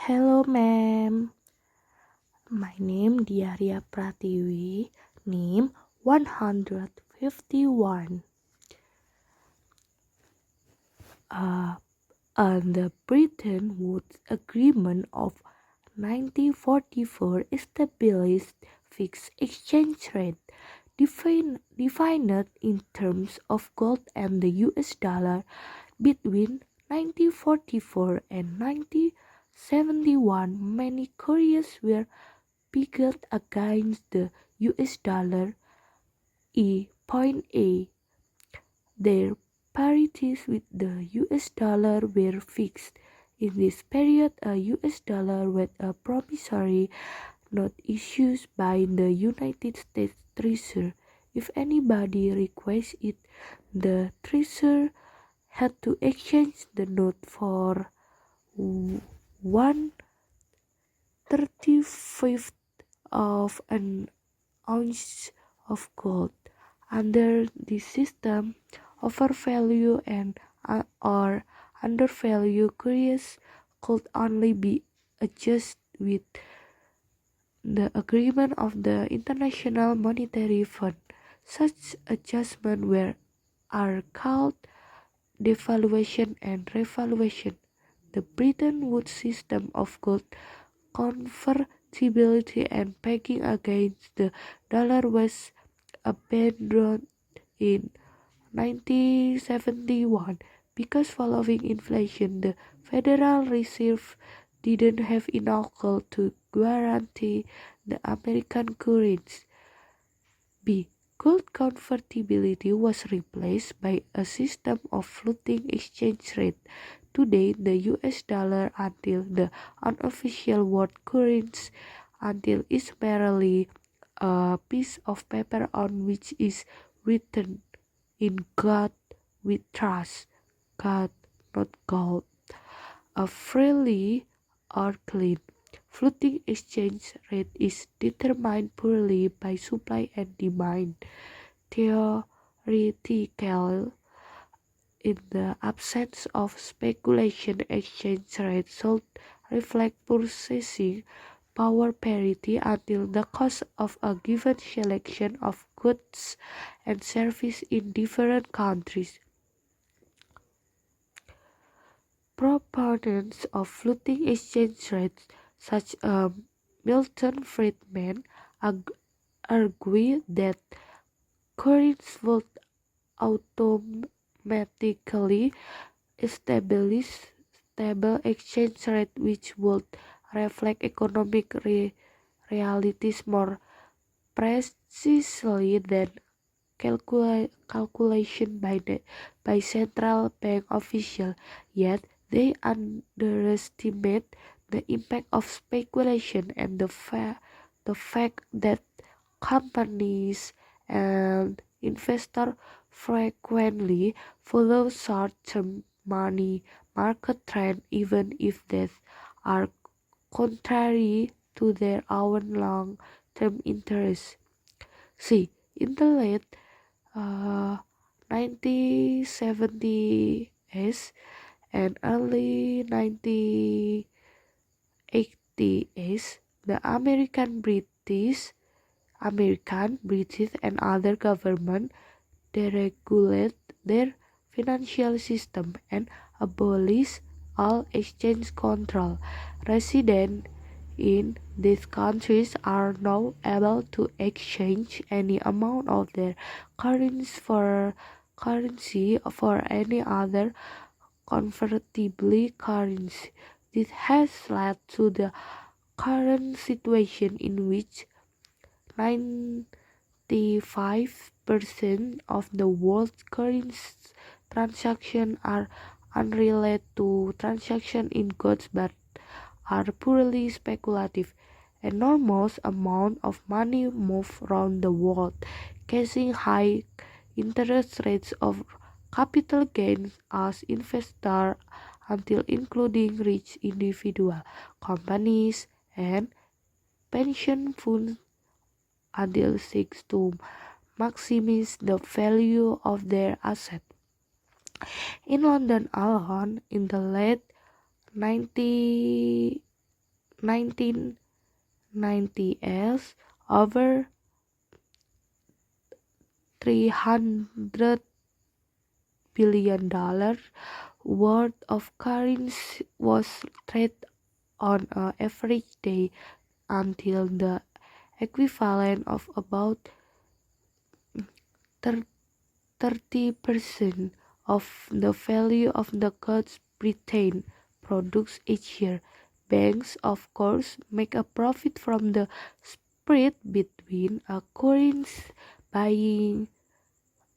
Hello, ma'am. My name Diarya Pratiwi, name 151. And the Bretton Woods Agreement of 1944 established fixed exchange rate defined in terms of gold and the US dollar between 1944 and 1971. Many currencies were pegged against the US dollar. A. Their parities with the US dollar were fixed. In this period, a US dollar with a promissory note issued by the United States Treasury. If anybody requests it, the Treasury had to exchange the note for 1/35 of an ounce of gold. Under this system, overvalue and or undervalue currencies could only be adjusted with the agreement of the International Monetary Fund. Such adjustments are called devaluation and revaluation. The Bretton Woods system of gold convertibility and pegging against the dollar was abandoned in 1971 because following inflation, the Federal Reserve didn't have enough gold to guarantee the American currency. B. Gold convertibility was replaced by a system of floating exchange rate. Today, the US dollar until the unofficial world currency until is merely a piece of paper on which is written in God we trust, God, not gold. A freely or clean floating exchange rate is determined purely by supply and demand. Theoretically, in the absence of speculation, exchange rate should reflect purchasing power parity until the cost of a given selection of goods and services in different countries. Proponents of floating exchange rates, such as Milton Friedman, argue that currencies would automatically establish stable exchange rate which would reflect economic realities more precisely than calculation by central bank officials. Yet they underestimate the impact of speculation and the fact that companies and investors frequently follow short-term money market trends even if they are contrary to their own long-term interests. See, in the late 1970s and early 1980s, the British, and other governments deregulate their financial system and abolish all exchange control. Residents in these countries are now able to exchange any amount of their currency for any other convertible currency. This has led to the current situation in which 95% of the world's currency transactions are unrelated to transactions in goods but are purely speculative. Enormous amounts of money move around the world, causing high interest rates of capital gains as investors until including rich individuals, companies, and pension funds until seeks to maximize the value of their assets. In London alone, in the late 19 1990s, over $300 billion worth of currency was traded on an average day until the equivalent of about 30% of the value of the goods Britain produced each year. Banks, of course, make a profit from the spread between a currency's buying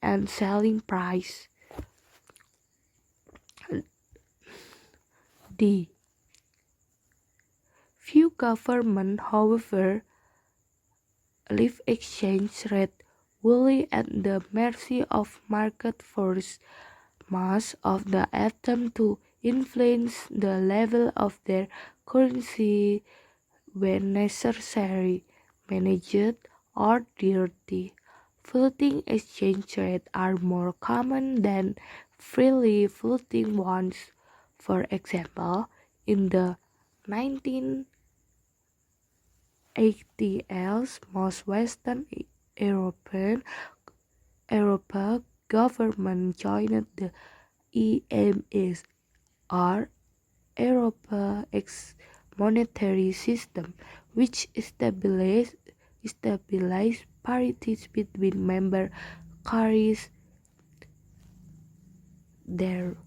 and selling price. D. Few governments, however, leave exchange rate wholly at the mercy of market forces. Most of the attempt to influence the level of their currency when necessary, managed or dirty. Floating exchange rates are more common than freely floating ones. For example, in the 1980s, most Western Europe government joined the EMS or Europa X monetary system, which stabilized parities between member countries. Their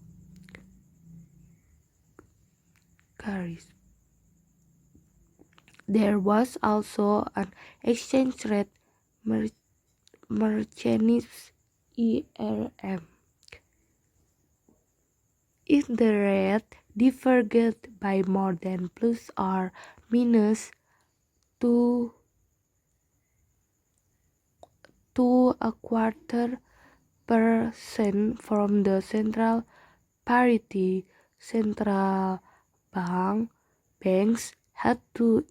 countries. There was also an exchange rate mechanism ERM. If the rate diverged by more than plus or minus two to a quarter percent from the central parity, central banks had to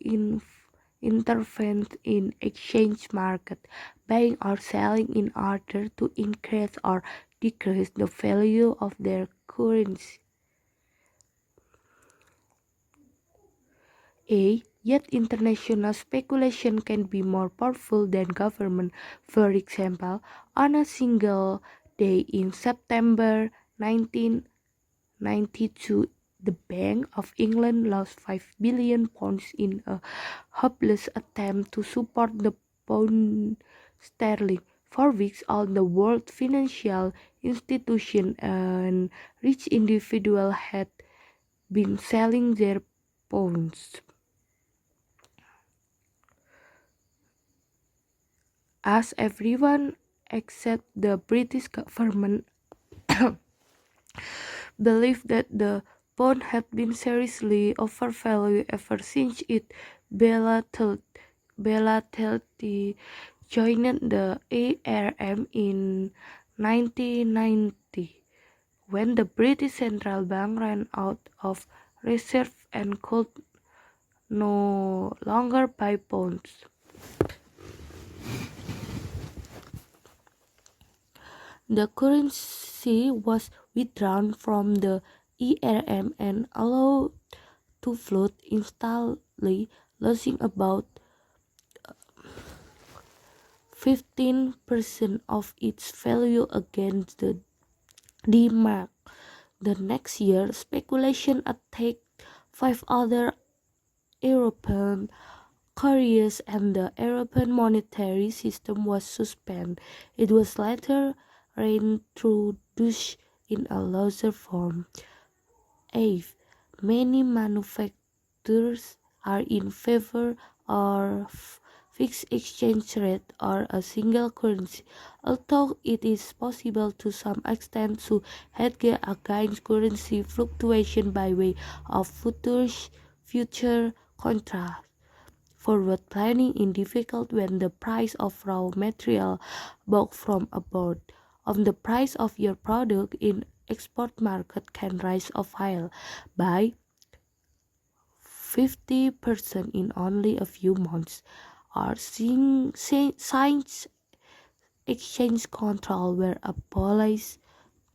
intervene in exchange market, buying or selling in order to increase or decrease the value of their currency. Yet international speculation can be more powerful than government. For example, on a single day in September 1992, the Bank of England lost £5 billion in a hopeless attempt to support the pound sterling. For weeks, all the world financial institutions and rich individuals had been selling their pounds. As everyone except the British government believed that the pound had been seriously overvalued ever since its volatility joined the ERM in 1990, when the British Central Bank ran out of reserve and could no longer buy pounds. The currency was withdrawn from the ERM and allowed to float instantly, losing about 15% of its value against the D-mark. The next year, speculation attacked 5 other European countries and the European monetary system was suspended. It was later reintroduced in a looser form. Eighth, many manufacturers are in favor of fixed exchange rate or a single currency, although it is possible to some extent to hedge against currency fluctuation by way of future contracts. Forward planning is difficult when the price of raw material bought from abroad of the price of your product in export market can rise or fall by 50% in only a few months. Our signs exchange control were abolished.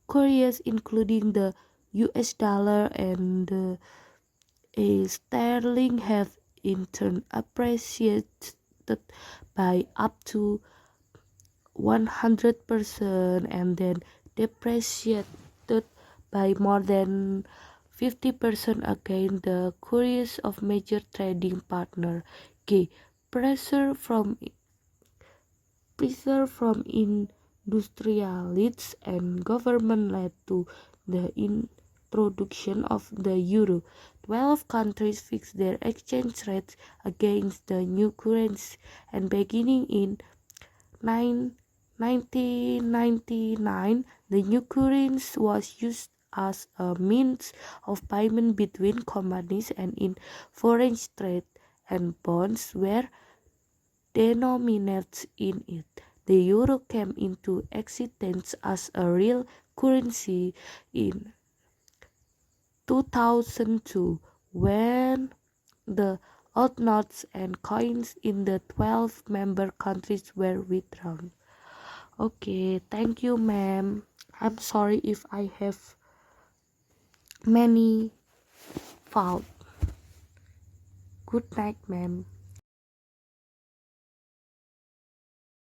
Currencies including the US dollar and the sterling have in turn appreciated by up to 100% and then depreciated by more than 50% against the currency of major trading partner. G. Pressure from industrialists and government led to the introduction of the euro. 12 countries fixed their exchange rates against the new currency, and beginning in 1999, the new currency was used as a means of payment between companies and in foreign trade, and bonds were denominated in it. The euro came into existence as a real currency in 2002 when the old notes and coins in the 12 member countries were withdrawn. Okay, thank you, ma'am. I'm sorry if I have many fault. Good night, ma'am.